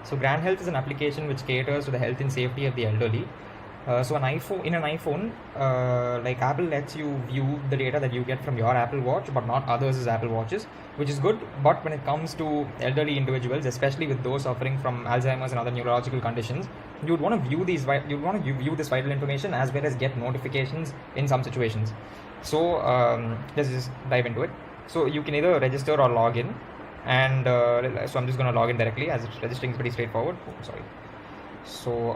So Granhealth is an application which caters to the health and safety of the elderly. So in an iPhone, like Apple lets you view the data that you get from your Apple Watch, but not others' Apple Watches, which is good. But when it comes to elderly individuals, especially with those suffering from Alzheimer's and other neurological conditions, you'd want to view view this vital information as well as get notifications in some situations. So let's just dive into it. So you can either register or log in, and so I'm just going to log in directly, as registering is pretty straightforward. Oh, sorry. So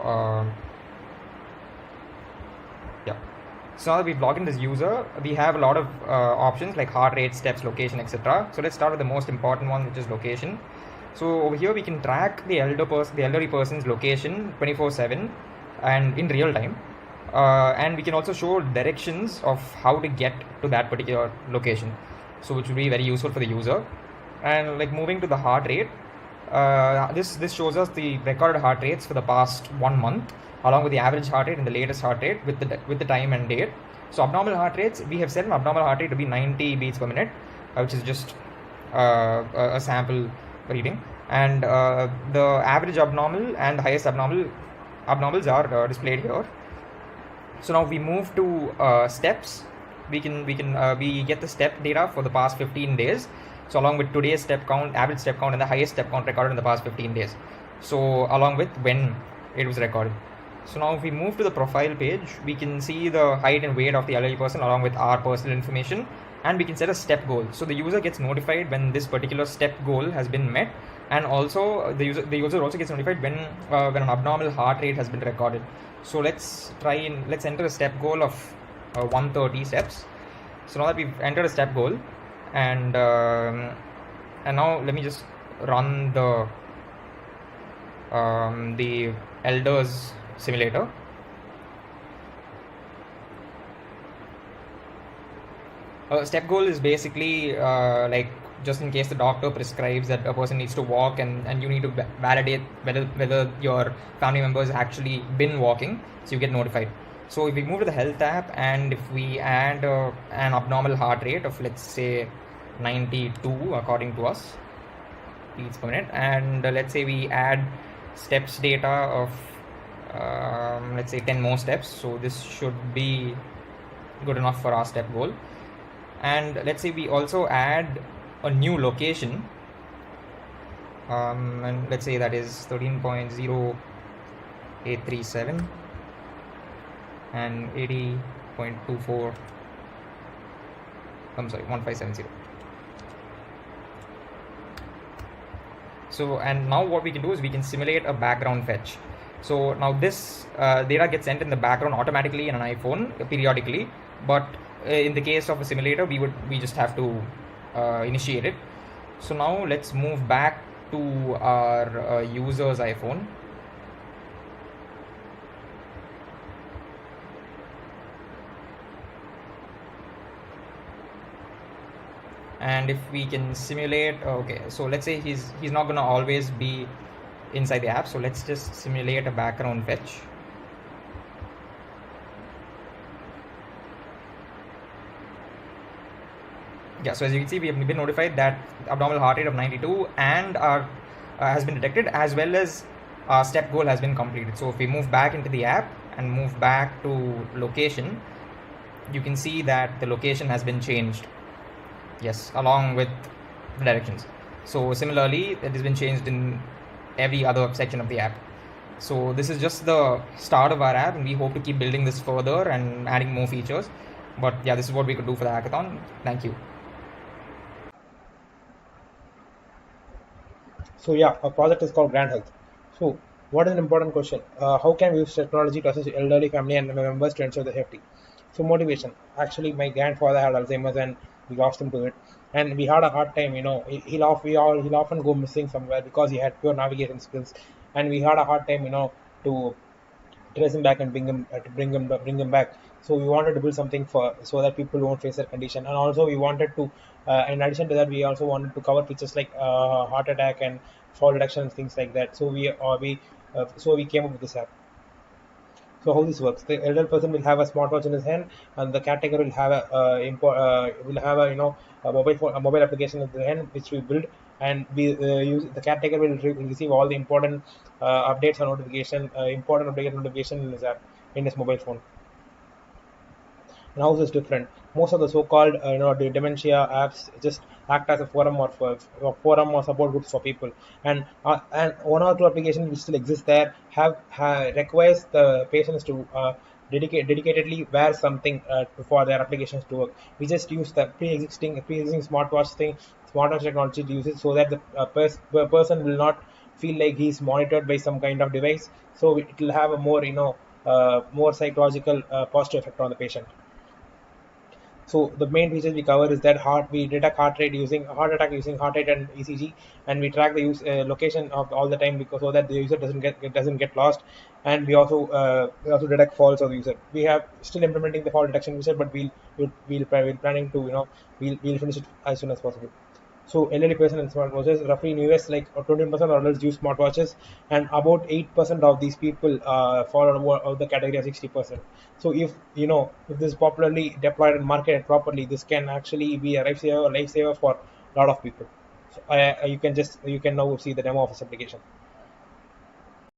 yeah. So now that we've logged in as user, we have a lot of options like heart rate, steps, location, etc. So let's start with the most important one, which is location. So over here we can track the elderly person's location 24/7 and in real time. And we can also show directions of how to get to that particular location, so which will be very useful for the user. And like moving to the heart rate, this shows us the recorded heart rates for the past 1 month, along with the average heart rate and the latest heart rate with the time and date. So abnormal heart rates, we have set an abnormal heart rate to be 90 beats per minute, which is just a sample reading, and the average abnormal and the highest abnormals are displayed here. So now we move to steps. We get the step data for the past 15 days. So along with today's step count, average step count, and the highest step count recorded in the past 15 days. So along with when it was recorded. So now if we move to the profile page, we can see the height and weight of the elderly person along with our personal information, and we can set a step goal. So the user gets notified when this particular step goal has been met, and also the user also gets notified when an abnormal heart rate has been recorded. So let's enter a step goal of 130 steps. So now that we've entered a step goal, and now let me just run the elders simulator. Step goal is basically like just in case the doctor prescribes that a person needs to walk, and you need to validate whether your family members actually been walking, so you get notified. So if we move to the health tab, and if we add an abnormal heart rate of, let's say, 92 according to us beats per minute, and let's say we add steps data of let's say 10 more steps, so this should be good enough for our step goal. And let's say we also add a new location, and let's say that is 13.0837 and 80.24 1570. So, and now what we can do is we can simulate a background fetch. So now this data gets sent in the background automatically in an iPhone periodically, but in the case of a simulator, we just have to initiate it. So now let's move back to our user's iPhone. And if we can simulate, okay, so let's say he's not gonna always be inside the app, so let's just simulate a background fetch. Yeah, so as you can see, we have been notified that abnormal heart rate of 92 and has been detected, as well as our step goal has been completed. So if we move back into the app and move back to location, you can see that the location has been changed. Yes, along with the directions. So similarly, it has been changed in every other section of the app. So this is just the start of our app, and we hope to keep building this further and adding more features. But yeah, this is what we could do for the hackathon. Thank you. So yeah, our project is called Granhealth. So what is an important question? How can we use technology to assist elderly family and members to ensure the safety? So motivation. Actually, my grandfather had Alzheimer's and we lost him to it, and we had a hard time. He'll often go missing somewhere because he had poor navigation skills, and we had a hard time, to trace him back and bring him back. So we wanted to build something so that people won't face that condition, and also we wanted to, in addition to that, we also wanted to cover features like heart attack and fall reduction and things like that. So we came up with this app. So how this works? The elder person will have a smartwatch in his hand, and the caretaker will have a mobile application in the hand, which we build, and the caretaker will receive all the important updates or important update notification in his app, in his mobile phone. Now is different. Most of the so-called the dementia apps just act as a forum or support groups for people, and one or two applications which still exist there requires the patients to dedicatedly wear something for their applications to work. We just use the pre-existing smartwatch technology to use it, so that the person will not feel like he's monitored by some kind of device. So it will have a more more psychological positive effect on the patient. So the main features we cover is that we detect heart attack using heart rate and ECG, and we track the location of all the time, because so that the user doesn't get lost, and we also detect faults of the user. We have still implementing the fault detection feature, but we'll planning to we'll finish it as soon as possible. So elderly person and smartwatches, roughly in US, like 20% of adults use smartwatches, and about 8% of these people fall out the category of 60%. So if this is popularly deployed and marketed properly, this can actually be a lifesaver for a lot of people. So you can now see the demo of this application.